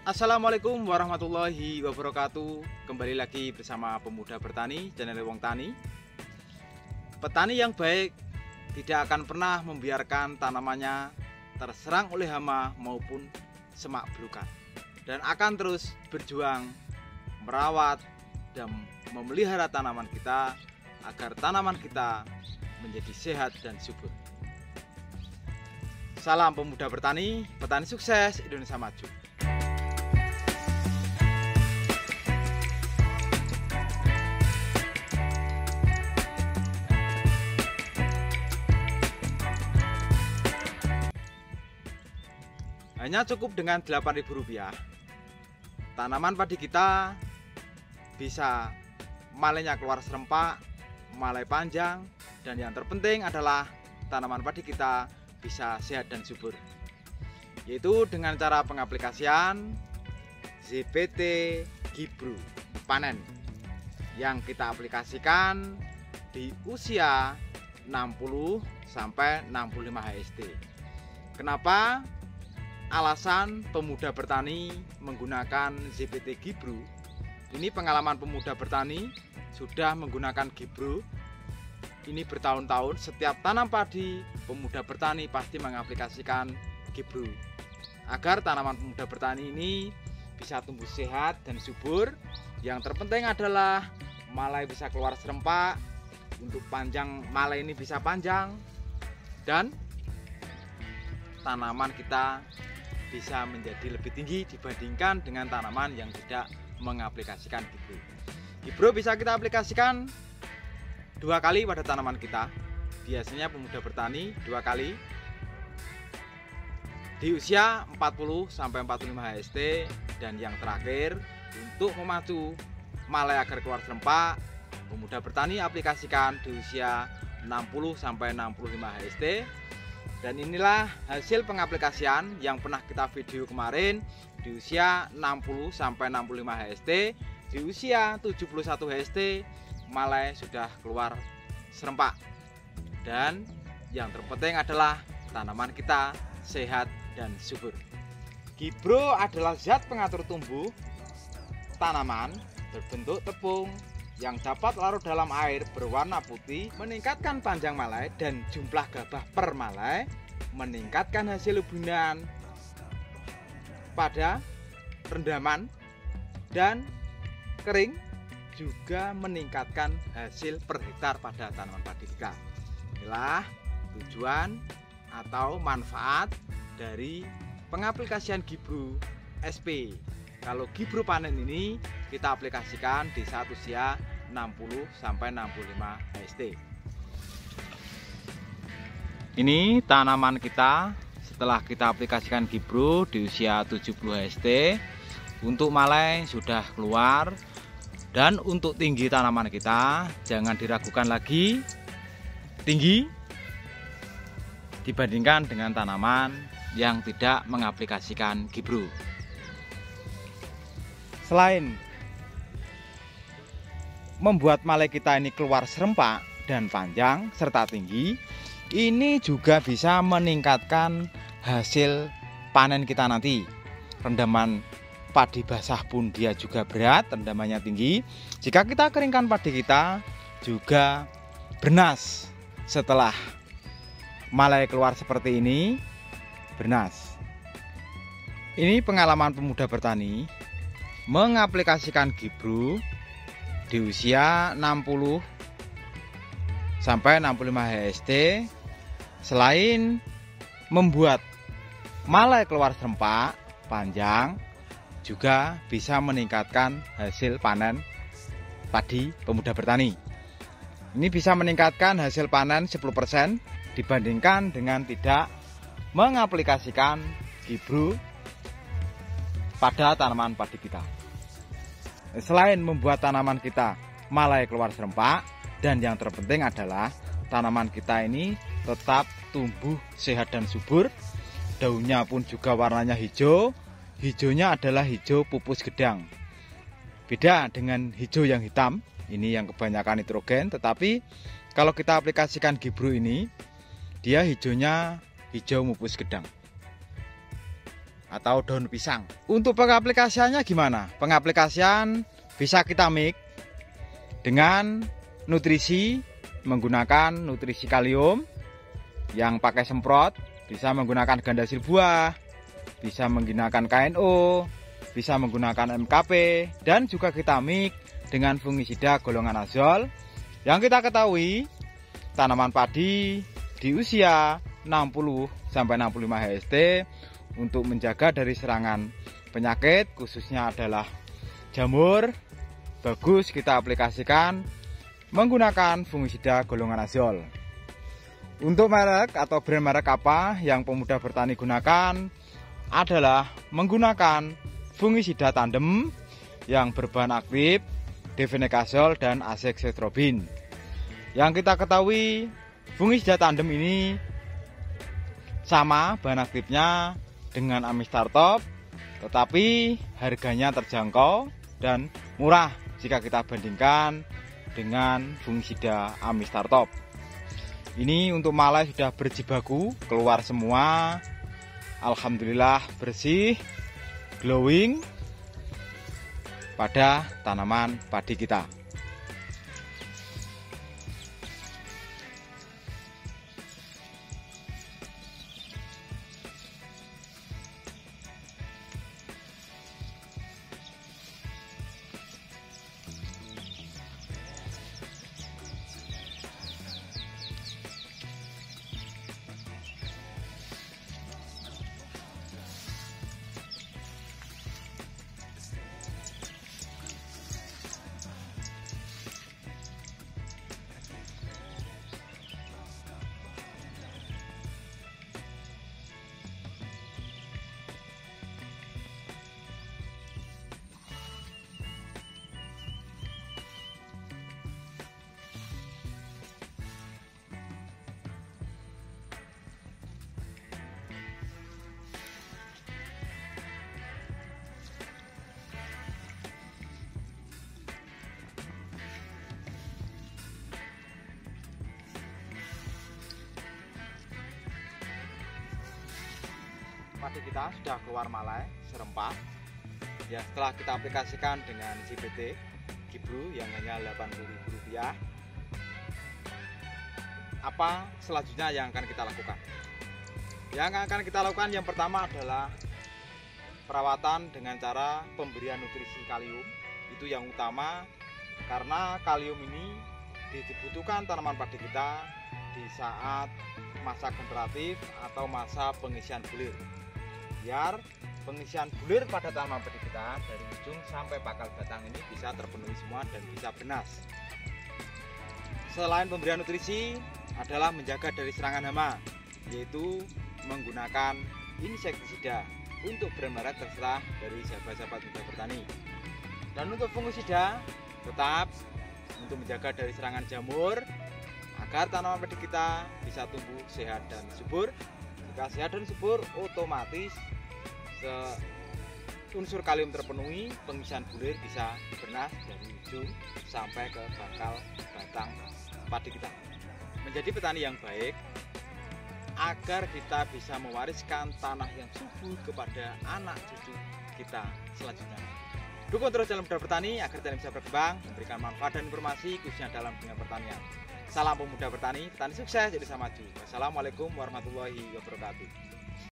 Assalamualaikum warahmatullahi wabarakatuh. Kembali lagi bersama Pemuda Bertani, channel Wong Tani. Petani yang baik tidak akan pernah membiarkan tanamannya terserang oleh hama maupun semak belukar, dan akan terus berjuang merawat dan memelihara tanaman kita agar tanaman kita menjadi sehat dan subur. Salam Pemuda Bertani, petani sukses, Indonesia maju. Hanya cukup dengan Rp8.000, tanaman padi kita bisa malainya keluar serempak, malai panjang, dan yang terpenting adalah tanaman padi kita bisa sehat dan subur, yaitu dengan cara pengaplikasian ZPT Gibru panen yang kita aplikasikan di usia 60 sampai 65 HST. Kenapa? Alasan Pemuda Bertani menggunakan ZPT Gibru. Ini pengalaman Pemuda Bertani sudah menggunakan Gibru ini bertahun-tahun. Setiap tanam padi, Pemuda Bertani pasti mengaplikasikan Gibru agar tanaman Pemuda Bertani ini bisa tumbuh sehat dan subur. Yang terpenting adalah malai bisa keluar serempak, untuk panjang malai ini bisa panjang, dan tanaman kita bisa menjadi lebih tinggi dibandingkan dengan tanaman yang tidak mengaplikasikan Gibru. Gibru bisa kita aplikasikan 2 kali pada tanaman kita. Biasanya Pemuda Bertani 2 kali di usia 40 sampai 45 HST, dan yang terakhir untuk memacu malai agar keluar serempak, Pemuda Bertani aplikasikan di usia 60 sampai 65 HST. Dan inilah hasil pengaplikasian yang pernah kita video kemarin di usia 60 sampai 65 HST. Di usia 71 HST malai sudah keluar serempak, dan yang terpenting adalah tanaman kita sehat dan subur. Gibru adalah zat pengatur tumbuh tanaman berbentuk tepung yang dapat larut dalam air berwarna putih, meningkatkan panjang malai dan jumlah gabah per malai, meningkatkan hasil lubunan pada rendaman dan kering, juga meningkatkan hasil per hektar pada tanaman padi kita. Inilah tujuan atau manfaat dari pengaplikasian Gibru SP. Kalau Gibru panen ini kita aplikasikan di saat usia 60 sampai 65 HST. Ini tanaman kita setelah kita aplikasikan Gibru di usia 70 HST. Untuk malai sudah keluar, dan untuk tinggi tanaman kita jangan diragukan lagi tinggi dibandingkan dengan tanaman yang tidak mengaplikasikan Gibru. Selain membuat malai kita ini keluar serempak dan panjang serta tinggi, ini juga bisa meningkatkan hasil panen kita nanti. Rendaman padi basah pun dia juga berat, rendamannya tinggi. Jika kita keringkan padi kita juga bernas. Setelah malai keluar seperti ini, bernas. Ini pengalaman Pemuda Bertani mengaplikasikan Gibru di usia 60 sampai 65 HST. Selain membuat malai keluar serempak panjang, juga bisa meningkatkan hasil panen padi Pemuda Bertani. Ini bisa meningkatkan hasil panen 10% dibandingkan dengan tidak mengaplikasikan Gibru pada tanaman padi kita. Selain membuat tanaman kita malai keluar serempak, dan yang terpenting adalah tanaman kita ini tetap tumbuh sehat dan subur. Daunnya pun juga warnanya hijau. Hijaunya adalah hijau pupus gedang. Beda dengan hijau yang hitam, ini yang kebanyakan nitrogen. Tetapi kalau kita aplikasikan Gibru ini, dia hijaunya hijau pupus gedang. atau daun pisang. Untuk pengaplikasiannya gimana? Pengaplikasian bisa kita mix dengan nutrisi, menggunakan nutrisi kalium yang pakai semprot, bisa menggunakan ganda hasil buah, bisa menggunakan KNO, bisa menggunakan MKP, dan juga kita mix dengan fungisida golongan azol. Yang kita ketahui tanaman padi di usia 60-65 HST untuk menjaga dari serangan penyakit khususnya adalah jamur, bagus kita aplikasikan menggunakan fungisida golongan azol. Untuk merek atau brand merek apa yang pemuda bertani gunakan adalah menggunakan fungisida tandem yang berbahan aktif Devenekazol dan Azeoxystrobin. Yang kita ketahui fungisida tandem ini sama bahan aktifnya dengan Amistartop, tetapi harganya terjangkau dan murah jika kita bandingkan dengan fungisida Amistartop. Ini untuk malai sudah berjibaku, keluar semua. Alhamdulillah bersih, glowing pada tanaman padi kita. Padi kita sudah keluar malai serempak ya, setelah kita aplikasikan dengan CBT Gibru yang hanya Rp80.000. Apa selanjutnya yang akan kita lakukan? Yang akan kita lakukan yang pertama adalah perawatan dengan cara pemberian nutrisi kalium. Itu yang utama, karena kalium ini dibutuhkan tanaman padi kita di saat masa generatif atau masa pengisian bulir, biar pengisian bulir pada tanaman padi kita dari ujung sampai bakal batang ini bisa terpenuhi semua dan bisa bernas. Selain pemberian nutrisi adalah menjaga dari serangan hama, yaitu menggunakan insektisida. Untuk brand merek terserah dari sahabat-sahabat muda bertani. Dan untuk fungisida tetap untuk menjaga dari serangan jamur agar tanaman padi kita bisa tumbuh sehat dan subur. Jika sehat dan subur, otomatis unsur kalium terpenuhi, pengisian bulir bisa bernas dari ujung sampai ke bakal batang padi kita. Menjadi petani yang baik agar kita bisa mewariskan tanah yang subur kepada anak cucu kita selanjutnya. Dukung terus dalam Muda Bertani agar channel bisa berkembang, memberikan manfaat dan informasi khususnya dalam dunia pertanian. Salam pemuda bertani, petani sukses jadi sama maju. Wassalamualaikum warahmatullahi wabarakatuh.